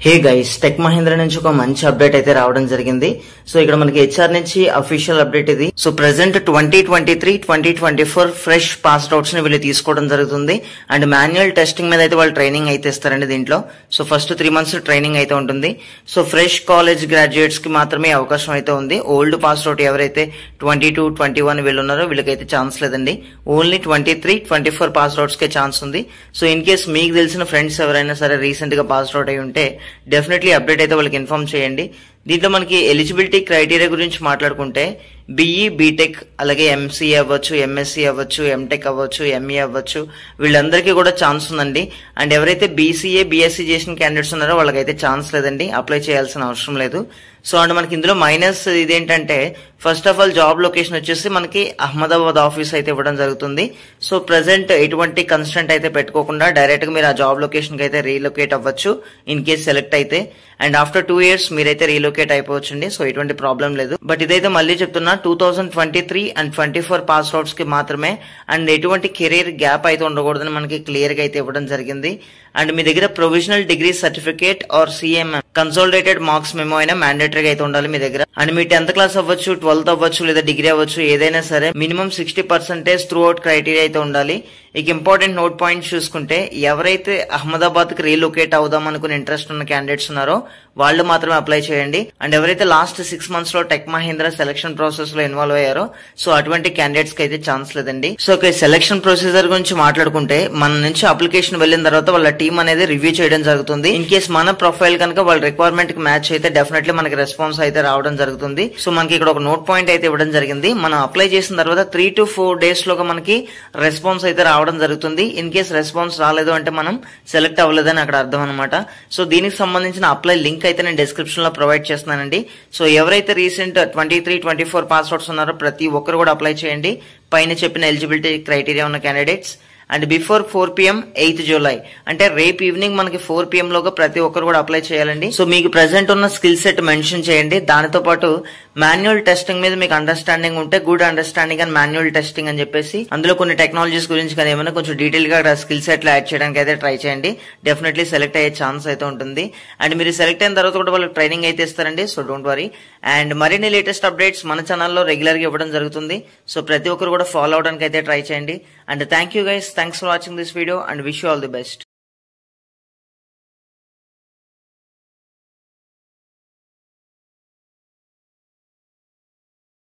Hey guys, tech Mahindra నుంచి ఒక మంచి అప్డేట్ అయితే రావడం జరిగింది. సో ఇక్కడ మనకి హెచ్ఆర్ నుంచి అఫీషియల్ అప్డేట్ ఇది. So present 2023-2024 fresh pass outs ని వీళ్ళు తీసుకోవడం జరుగుతుంది. అండ్ మాన్యువల్ టెస్టింగ్ మీద అయితే వాళ్ళు ట్రైనింగ్ అయితే ఇస్తారండి దీంట్లో. సో ఫస్ట్ 3 months ట్రైనింగ్ అయితే ఉంటుంది. సో ఫ్రెష్ కాలేజ్ గ్రాడ్యుయేట్స్ కి మాత్రమే అవకాశం అయితే ఉంది. ఓల్డ్ పాస్ అవుట్ ఎవరైతే 22, 21 వీళ్ళు ఉన్నారో వీళ్ళకైతే ఛాన్స్ లేదండి. ఓన్లీ 23, 24 పాస్ అవుట్స్ కే ఛాన్స్ ఉంది. సో ఇన్ కేస్ మీకు తెలిసిన ఫ్రెండ్స్ ఎవరైనా సరే రీసెంట్ గా పాస్ అవుట్ అయి ఉంటే డెఫినెట్లీ అప్డేట్ అయితే వాళ్ళకి ఇన్ఫార్మ్ చేయండి. దీంట్లో మనకి ఎలిజిబిలిటీ క్రైటీరియా గురించి మాట్లాడుకుంటే బిఈ, బీటెక్, అలాగే ఎంసీఏ అవ్వచ్చు, ఎంఎస్సీ అవ్వచ్చు, ఎంటెక్ అవ్వచ్చు, ఎంఈ అవ్వచ్చు, వీళ్ళందరికీ కూడా ఛాన్స్ ఉందండి. అండ్ ఎవరైతే బీసీఏ, బీఎస్సీ చేసిన క్యాండిడేట్స్ ఉన్నారో వాళ్ళకైతే ఛాన్స్ లేదండి, అప్లై చేయాల్సిన అవసరం లేదు. సో అండ్ మనకి ఇందులో మైనస్ ఇదేంటంటే first of all job location వచ్చేసి మనకి అహ్మదాబాద్ ఆఫీస్ అయితే ఇవ్వడం జరుగుతుంది. సో ప్రెసెంట్ ఎటువంటి కన్స్టెంట్ అయితే పెట్టుకోకుండా డైరెక్ట్ గా మీరు ఆ జాబ్ లొకేషన్ కి అయితే రీలొకేట్ అవ్వచ్చు ఇన్ కేస్ సెలెక్ట్ అయితే. అండ్ ఆఫ్టర్ 2 years మీరైతే రీలొకేట్ అయిపోవచ్చండి. సో ఎటువంటి ప్రాబ్లం లేదు. బట్ ఇదైతే మళ్ళీ చెప్తున్నా 2023 and 24 పాస్ అవుట్స్ కి మాత్రమే. అండ్ ఎటువంటి కెరీర్ గ్యాప్ అయితే ఉండకూడదని మనకి క్లియర్ గా అయితే ఇవ్వడం జరిగింది. అండ్ మీ దగ్గర provisional degree certificate or CMM consolidated marks memo అయినా మ్యాండేటరీగా అయితే ఉండాలి మీ దగ్గర. అండ్ మీ 10th క్లాస్ అవ్వచ్చు, 12th అవ్వచ్చు, లేదా డిగ్రీ అవ్వచ్చు, ఏదైనా సరే మినిమం 60% త్రూ అవుట్ క్రైటీరియా అయితే ఉండాలి. ఇక ఇంపార్టెంట్ నోట్ పాయింట్స్ చూసుకుంటే ఎవరైతే అహ్మదాబాద్ కి రీలొకేట్ అవుదాం అనుకుని ఇంట్రెస్ట్ ఉన్న క్యాండిడేట్స్ ఉన్నారో వాళ్ళు మాత్రమే అప్లై చేయండి. అండ్ ఎవరైతే లాస్ట్ 6 months లో టెక్ మహీంద్రా సెలక్షన్ ప్రాసెస్ లో ఇన్వాల్వ్ అయ్యారో సో అటువంటి క్యాండిడేట్స్ కి అయితే ఛాన్స్ లేదండి. సో సెలక్షన్ ప్రొసీజర్ గురించి మాట్లాడుకుంటే మన నుంచి అప్లికేషన్ వెళ్ళిన తర్వాత వాళ్ళ టీం అనేది రివ్యూ చేయడం జరుగుతుంది. ఇన్ కేస్ మన ప్రొఫైల్ కనుక వాళ్ళ రిక్వైర్మెంట్ కి మ్యాచ్ అయితే డెఫినెట్లీ మనకి రెస్పాన్స్ అయితే రావడం జరుగుతుంది. సో మనకి ఇక్కడ ఒక నోట్ పాయింట్ అయితే ఇవ్వడం జరిగింది. మనం అప్లై చేసిన తర్వాత 3 to 4 days లోగా మనకి రెస్పాన్స్ అయితే రావడం జరుగుతుంది. ఇన్ కేస్ రెస్పాన్స్ రాలేదు అంటే మనం సెలెక్ట్ అవ్వలేదని అక్కడ అర్థం అనమాట. సో దీనికి సంబంధించిన అప్లై లింక్ అయితే నేను డిస్క్రిప్షన్ లో ప్రొవైడ్ చేస్తున్నానండి. సో ఎవరైతే రీసెంట్ 23, 24 పాస్ అవుట్స్ ఉన్నారో ప్రతి ఒక్కరు కూడా అప్లై చేయండి పైన చెప్పిన ఎలిజిబిలిటీ క్రైటీరియా ఉన్న candidates. And before 4 PM 8th July అంటే రేపు ఈవినింగ్ మనకి 4 PM లోగా ప్రతి ఒక్కరు కూడా అప్లై చేయాలండి. సో మీకు ప్రెసెంట్ ఉన్న స్కిల్ సెట్ మెన్షన్ చేయండి. దానితో పాటు మాన్యువల్ టెస్టింగ్ మీద మీకు అండర్స్టాండింగ్ ఉంటే good understanding and manual testing అని చెప్పేసి అందులో కొన్ని టెక్నాలజీస్ గురించి కానీ ఏమైనా కొంచెం డీటెయిల్ గా స్కిల్ సెట్ లో యాడ్ చేయడానికి అయితే ట్రై చేయండి. డెఫినెట్లీ సెలెక్ట్ అయ్యే ఛాన్స్ అయితే ఉంటుంది. అండ్ మీరు సెలెక్ట్ అయిన తర్వాత కూడా వాళ్ళకి ట్రైనింగ్ అయితే ఇస్తారండి. So don't worry. అండ్ మరిన్ని లేటెస్ట్ అప్డేట్స్ మన ఛానల్లో రెగ్యులర్ గా ఇవ్వడం జరుగుతుంది. సో ప్రతి ఒక్కరు కూడా ఫాలో అవడానికి అయితే ట్రై చేయండి. And thank you guys, thanks for watching this video and wish you all the best.